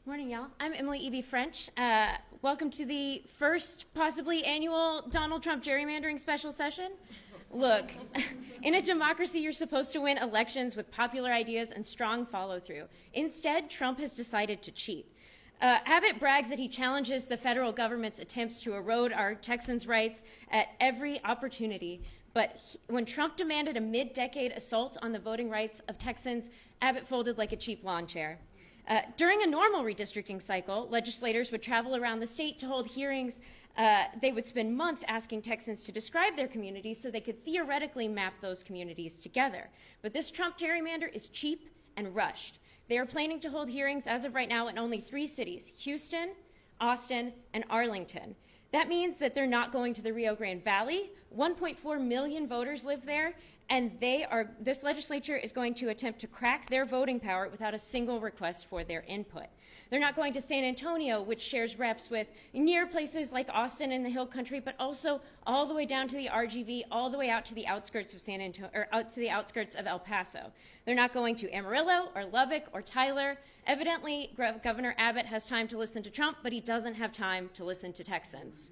Morning, y'all. I'm Emily Evie French. Welcome to the first, possibly annual Donald Trump gerrymandering special session. Look, in a democracy, you're supposed to win elections with popular ideas and strong follow-through. Instead, Trump has decided to cheat. Abbott brags that he challenges the federal government's attempts to erode our Texans' rights at every opportunity. But when Trump demanded a mid-decade assault on the voting rights of Texans, Abbott folded like a cheap lawn chair. During a normal redistricting cycle, legislators would travel around the state to hold hearings. They would spend months asking Texans to describe their communities so they could theoretically map those communities together. But this Trump gerrymander is cheap and rushed. They are planning to hold hearings as of right now in only 3 cities, Houston, Austin, and Arlington. That means that they're not going to the Rio Grande Valley. 1.4 million voters live there, and this legislature is going to attempt to crack their voting power without a single request for their input. They're not going to San Antonio, which shares reps with near places like Austin and the Hill Country, but also all the way down to the RGV, all the way out to the outskirts of San Antonio, or out to the outskirts of El Paso. They're not going to Amarillo or Lubbock or Tyler. Evidently, Governor Abbott has time to listen to Trump, but he doesn't have time to listen to Texans.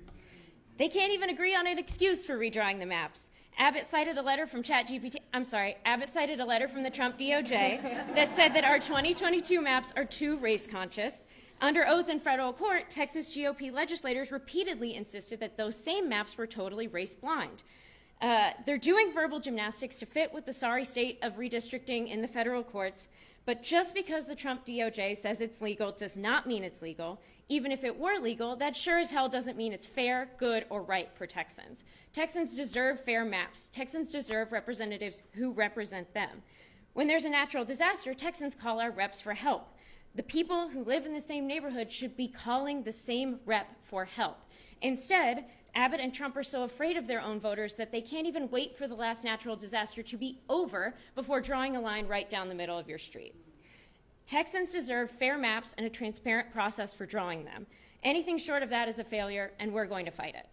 They can't even agree on an excuse for redrawing the maps. Abbott cited a letter from Abbott cited a letter from the Trump DOJ that said that our 2022 maps are too race conscious. Under oath in federal court, Texas GOP legislators repeatedly insisted that those same maps were totally race blind. They're doing verbal gymnastics to fit with the sorry state of redistricting in the federal courts, but just because the Trump DOJ says it's legal does not mean it's legal. Even if it were legal, that sure as hell doesn't mean it's fair, good, or right for Texans. Texans deserve fair maps. Texans deserve representatives who represent them. When there's a natural disaster, Texans call our reps for help. The people who live in the same neighborhood should be calling the same rep for help. Instead, Abbott and Trump are so afraid of their own voters that they can't even wait for the last natural disaster to be over before drawing a line right down the middle of your street. Texans deserve fair maps and a transparent process for drawing them. Anything short of that is a failure, and we're going to fight it.